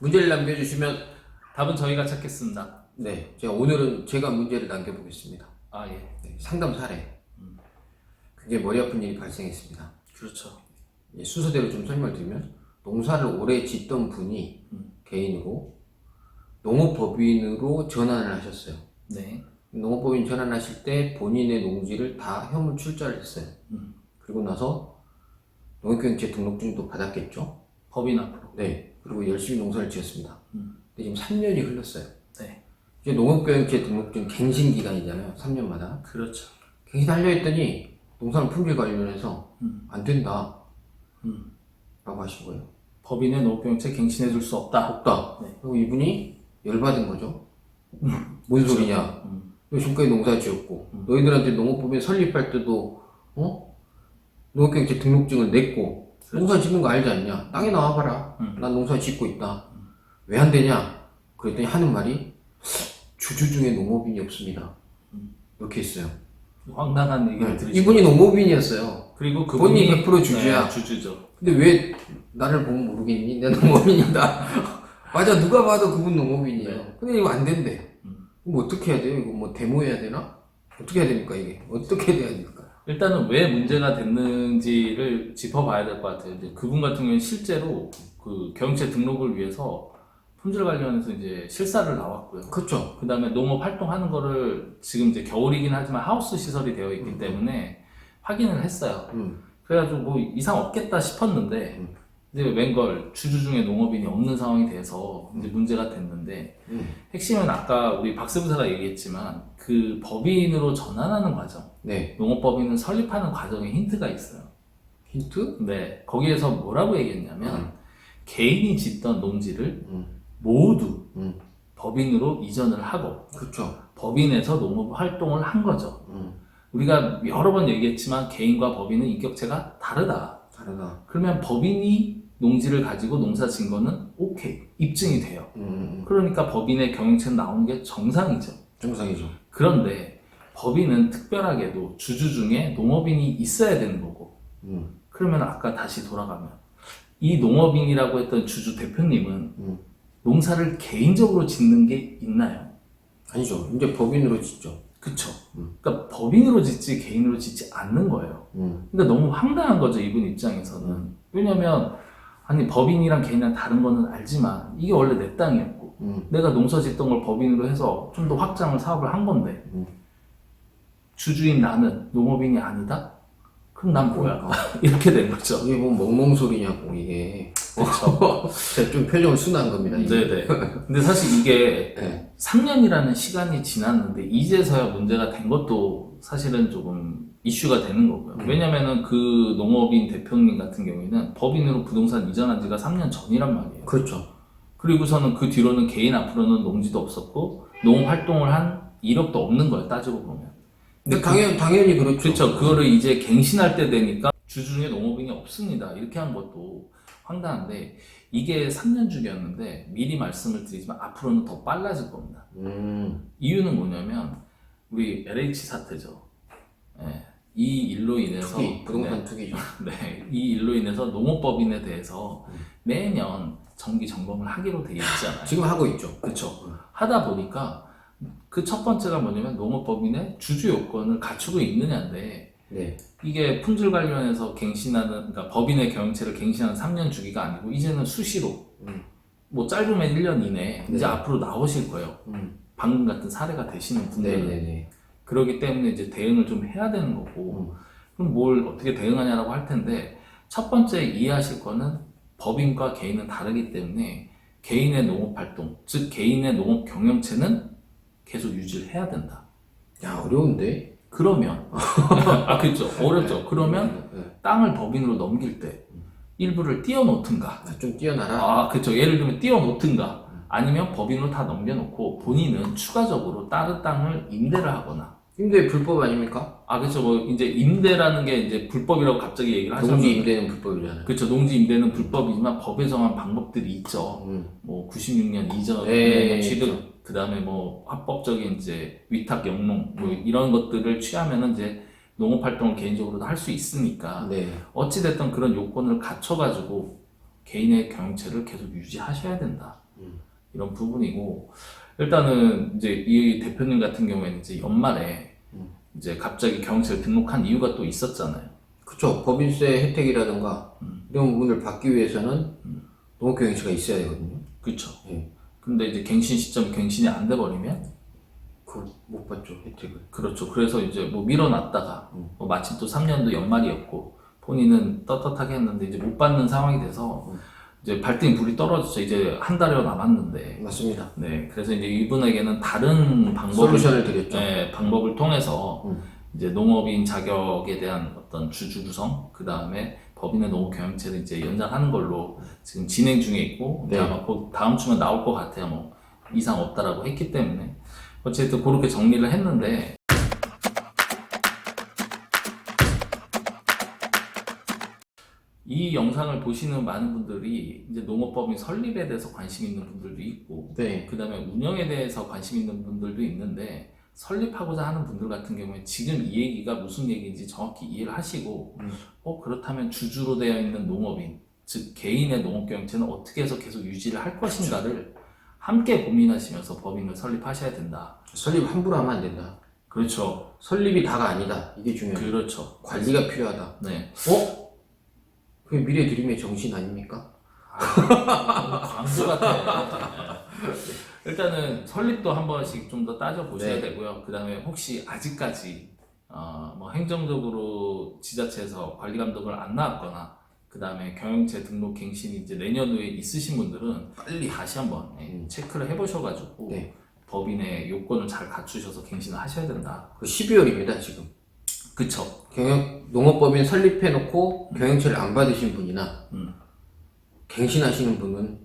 문제를 남겨주시면 답은 저희가 찾겠습니다. 네, 오늘은 제가 문제를 남겨보겠습니다. 아, 예. 네, 상담 사례. 굉장히 머리 아픈 일이 발생했습니다. 그렇죠. 순서대로 좀 설명드리면 농사를 오래 짓던 분이 개인으로 농업법인으로 전환을 하셨어요. 네. 농업법인 전환하실 때 본인의 농지를 다 현물 출자를 했어요. 그리고 나서 농업경영체 등록증도 받았겠죠. 법인 앞으로. 네. 그리고 열심히 농사를 지었습니다. 근데 지금 3년이 흘렀어요. 네. 이제 농업경영체 등록증 갱신 기간이잖아요. 3년마다. 그렇죠. 갱신하려 했더니 농산 품질 관련해서 안 된다. 라고 하신 거예요. 법인의 농업경영체 갱신해 줄 수 없다. 없다. 네. 그리고 이분이 열받은 거죠. 뭔 소리냐. 너 지금까지 농사 지었고 너희들한테 농업법인 설립할 때도 농업경영체 등록증을 냈고 농사 짓는 거 알지 않냐. 땅에 나와봐라. 난 농사 짓고 있다. 왜 안 되냐. 그랬더니 하는 말이 주주 중에 농업인이 없습니다. 이렇게 했어요. 황당한 얘기를 들으시고. 이분이 농업인이었어요. 그리고 그분이 본인이 100% 주주야. 네, 주주죠. 근데 왜 나를 보면 모르겠니? 내가 농업인이다. 맞아, 누가 봐도 그분 농업인이에요. 네. 근데 이거 안 된대. 그럼 어떻게 해야 돼요? 이거 뭐 데모해야 되나? 어떻게 해야 됩니까, 이게? 어떻게 해야 됩니까? 일단은 왜 문제가 됐는지를 짚어봐야 될 것 같아요. 이제 그분 같은 경우는 실제로 그 경영체 등록을 위해서 품질 관련해서 이제 실사를 나왔고요. 그렇죠. 그 다음에 농업 활동하는 거를 지금 이제 겨울이긴 하지만 하우스 시설이 되어 있기 때문에 확인을 했어요. 그래가지고 뭐 이상 없겠다 싶었는데 이제 웬걸 주주 중에 농업인이 없는 상황이 돼서 이제 문제가 됐는데 핵심은 아까 우리 박세부사가 얘기했지만 그 법인으로 전환하는 과정, 네. 농업법인을 설립하는 과정에 힌트가 있어요. 힌트? 네, 거기에서 뭐라고 얘기했냐면 개인이 짓던 농지를 모두 법인으로 이전을 하고 그렇죠. 법인에서 농업 활동을 한 거죠. 우리가 여러 번 얘기했지만 개인과 법인은 인격체가 다르다. 다르다. 그러면 법인이 농지를 가지고 농사 진 거는 오케이, 입증이 돼요. 그러니까 법인의 경영체는 나오는 게 정상이죠. 정상이죠. 그런데 법인은 특별하게도 주주 중에 농업인이 있어야 되는 거고 그러면 아까 다시 돌아가면 이 농업인이라고 했던 주주 대표님은 농사를 개인적으로 짓는 게 있나요? 아니죠. 이제 법인으로 짓죠. 그쵸. 그러니까 법인으로 짓지 개인으로 짓지 않는 거예요. 그러니까 너무 황당한 거죠, 이분 입장에서는. 왜냐면 아니 법인이랑 개인이랑 다른 거는 알지만 이게 원래 내 땅이었고 내가 농사 짓던 걸 법인으로 해서 좀 더 확장을 사업을 한 건데 주주인 나는 농업인이 아니다? 그럼 난 뭐야? 이렇게 된 거죠. 이게 뭐 멍멍소리냐고, 이게. 제가 좀 표정을 순한 겁니다. 이게. 네네. 근데 사실 이게 네. 3년이라는 시간이 지났는데 이제서야 문제가 된 것도 사실은 조금 이슈가 되는 거고요. 왜냐면은 그 농업인 대표님 같은 경우에는 법인으로 부동산 이전한 지가 3년 전이란 말이에요. 그렇죠. 그리고서는 그 뒤로는 개인 앞으로는 농지도 없었고 농업 활동을 한 이력도 없는 거예요, 따지고 보면. 근데 당연히 그렇죠. 그렇죠. 그거를 이제 갱신할 때 되니까 주주 중에 농업인이 없습니다. 이렇게 한 것도 황당한데 이게 3년 주기였는데 미리 말씀을 드리지만 앞으로는 더 빨라질 겁니다. 이유는 뭐냐면 우리 LH 사태죠. 네. 이 일로 인해서 투기, 부동산 투기죠. 네, 이 일로 인해서 농업법인에 대해서 매년 정기 점검을 하기로 되어 있잖아요. 지금 하고 있죠. 그렇죠. 하다 보니까 그 첫 번째가 뭐냐면 농업법인의 주주 요건을 갖추고 있느냐인데 네. 이게 품질 관련해서 갱신하는 그러니까 법인의 경영체를 갱신하는 3년 주기가 아니고 이제는 수시로 뭐 짧으면 1년 이내에 이제 앞으로 나오실 거예요. 방금 같은 사례가 되시는 분들은. 네네네. 그렇기 때문에 이제 대응을 좀 해야 되는 거고 그럼 뭘 어떻게 대응하냐라고 할 텐데 첫 번째 이해하실 거는 법인과 개인은 다르기 때문에 개인의 농업 활동 즉 개인의 농업 경영체는 계속 유지를 해야 된다. 야, 어려운데? 그러면 아 그렇죠. 어렵죠. 그러면 땅을 법인으로 넘길 때 일부를 띄워놓든가 좀 뛰어나라. 아 그렇죠. 예를 들면 띄워놓든가 아니면 법인으로 다 넘겨놓고 본인은 추가적으로 다른 땅을 임대를 하거나 임대 불법 아닙니까? 아 그렇죠. 뭐 이제 임대라는 게 이제 불법이라고 갑자기 얘기를 하셔서 농지 임대는 불법이잖아요. 그렇죠. 농지 임대는 불법이지만 법에 정한 방법들이 있죠. 뭐 96년 이전에 네, 취득 그 다음에 뭐 합법적인 이제 위탁 영농 뭐 이런 것들을 취하면은 이제 농업 활동을 개인적으로도 할 수 있으니까 네. 어찌 됐든 그런 요건을 갖춰가지고 개인의 경영체를 계속 유지하셔야 된다. 이런 부분이고, 일단은 이제 이 대표님 같은 경우에는 이제 연말에 이제 갑자기 경영체를 등록한 이유가 또 있었잖아요. 그쵸. 법인세 혜택이라든가 이런 부분을 받기 위해서는 농업경영체가 있어야 되거든요. 그쵸. 예. 근데 이제 갱신 시점이 갱신이 안 돼버리면 그걸 못 받죠, 혜택을. 그렇죠. 그래서 이제 뭐 밀어놨다가 뭐 마침 또 3년도 연말이었고 본인은 떳떳하게 했는데 이제 못 받는 상황이 돼서 이제 발등에 불이 떨어졌죠. 이제 한 달여 남았는데. 맞습니다. 네. 그래서 이제 이분에게는 다른 솔루션을 드렸죠. 네, 방법을 통해서 이제 농업인 자격에 대한 어떤 주주 구성, 그 다음에 법인의 농업 경영체를 이제 연장하는 걸로 지금 진행 중에 있고, 네. 아마 곧 다음 주면 나올 것 같아요. 뭐 이상 없다라고 했기 때문에 어쨌든 그렇게 정리를 했는데. 이 영상을 보시는 많은 분들이 이제 농업법인 설립에 대해서 관심 있는 분들도 있고, 네. 그 다음에 운영에 대해서 관심 있는 분들도 있는데, 설립하고자 하는 분들 같은 경우에 지금 이 얘기가 무슨 얘기인지 정확히 이해를 하시고, 그렇다면 주주로 되어 있는 농업인, 즉 개인의 농업경영체는 어떻게 해서 계속 유지를 할 것인가를 함께 고민하시면서 법인을 설립하셔야 된다. 설립 함부로 하면 안 된다. 그렇죠. 설립이 다가 아니다. 이게 중요해요. 그렇죠. 관리가 필요하다. 네. 그게 미래 드림의 정신 아닙니까? 광수 같아. 일단은 설립도 한 번씩 좀 더 따져보셔야 네. 되고요. 그 다음에 혹시 아직까지 뭐 행정적으로 지자체에서 관리 감독을 안 나왔거나, 그 다음에 경영체 등록 갱신이 이제 내년 후에 있으신 분들은 빨리 다시 한번 체크를 해보셔가지고 네. 법인의 요건을 잘 갖추셔서 갱신을 하셔야 된다. 12월입니다, 지금. 그쵸? 농업법인 설립해놓고 경영체를 안 받으신 분이나 갱신하시는 분은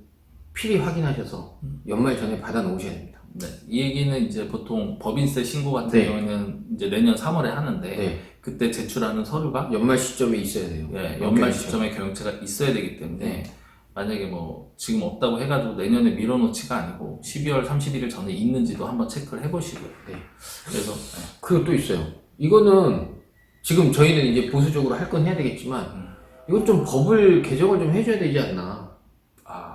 필히 확인하셔서 연말 전에 받아 놓으셔야 됩니다. 네. 이 얘기는 이제 보통 법인세 신고 같은 네. 경우에는 이제 내년 3월에 하는데, 네. 그때 제출하는 서류가 연말 시점에 있어야 돼요. 네, 연말 시점에 경영체가 있어야 되기 때문에 만약에 뭐 지금 없다고 해가지고 내년에 밀어놓지가 아니고 12월 31일 전에 있는지도 한번 체크를 해보시고요. 네. 그래서 그리고 또 있어요. 이거는 지금 저희는 이제 보수적으로 할 건 해야 되겠지만 이건 좀 법을 개정을 좀 해줘야 되지 않나.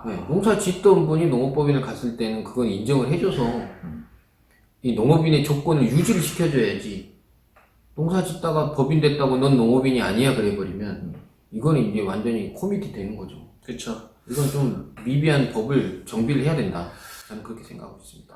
네, 농사 짓던 분이 농업법인을 갔을 때는 그건 인정을 해줘서 이 농업인의 조건을 유지를 시켜줘야지. 농사 짓다가 법인 됐다고 넌 농업인이 아니야 그래버리면 이거는 이제 완전히 코미디 되는 거죠. 그렇죠. 이건 좀 미비한 법을 정비를 해야 된다. 저는 그렇게 생각하고 있습니다.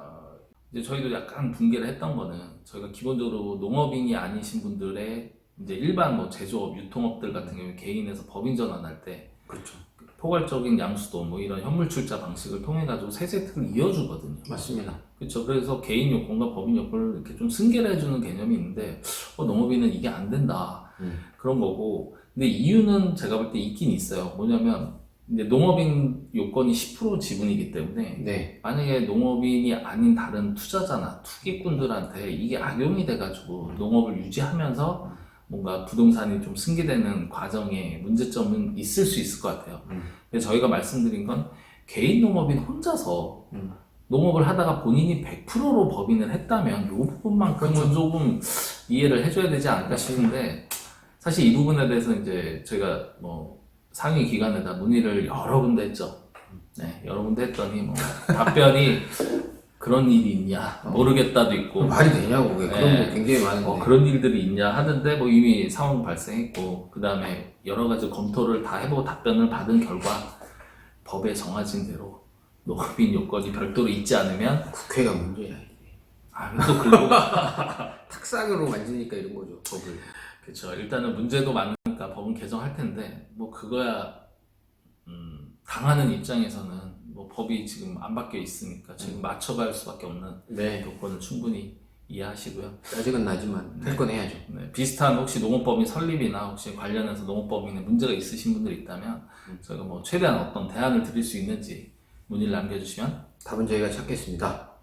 이제 저희도 약간 붕괴를 했던 거는 저희가 기본적으로 농업인이 아니신 분들의 이제 일반 뭐 제조업, 유통업들 같은 경우에 개인에서 법인 전환할 때 그렇죠. 포괄적인 양수도 뭐 이런 현물 출자 방식을 통해 가지고 세제 혜택을 이어주거든요. 맞습니다. 그렇죠. 그래서 개인 요건과 법인 요건을 이렇게 좀 승계를 해주는 개념이 있는데, 농업인은 이게 안 된다. 그런 거고. 근데 이유는 제가 볼 때 있긴 있어요. 뭐냐면, 이제 농업인 요건이 10% 지분이기 때문에, 네. 만약에 농업인이 아닌 다른 투자자나 투기꾼들한테 이게 악용이 돼가지고 농업을 유지하면서 뭔가 부동산이 좀 승계되는 과정에 문제점은 있을 수 있을 것 같아요. 근데 저희가 말씀드린 건 개인 농업인 혼자서 농업을 하다가 본인이 100%로 법인을 했다면 이 부분만큼은 그렇죠. 조금 이해를 해줘야 되지 않을까 싶은데, 사실 이 부분에 대해서 이제 저희가 뭐 상위 기관에다 문의를 여러 군데 했죠. 네, 여러 군데 했더니 뭐 답변이 그런 일이 있냐 모르겠다도 있고, 말이 되냐고. 그게. 그런 네. 거 굉장히 많은데. 그런 일들이 있냐 하는데 뭐 이미 상황 발생했고, 그 다음에 여러 가지 검토를 다 해보고 답변을 받은 결과 법에 정해진 대로 농업인 요건이 별도로 있지 않으면 국회가 문제야. 또 긁고 탁상으로 만지니까 이런 거죠, 법을. 그렇죠. 일단은 문제도 많으니까 법은 개정할 텐데 뭐 그거야 당하는 입장에서는 뭐 법이 지금 안 바뀌어 있으니까 지금 맞춰갈 수밖에 없는 네. 요건을 충분히 이해하시고요. 아직은 나지만 할 건 해야죠. 네, 비슷한 혹시 농업법인 설립이나 혹시 관련해서 농업법인에 문제가 있으신 분들이 있다면 저희가 뭐 최대한 어떤 대안을 드릴 수 있는지 문의를 남겨주시면 답은 저희가 찾겠습니다.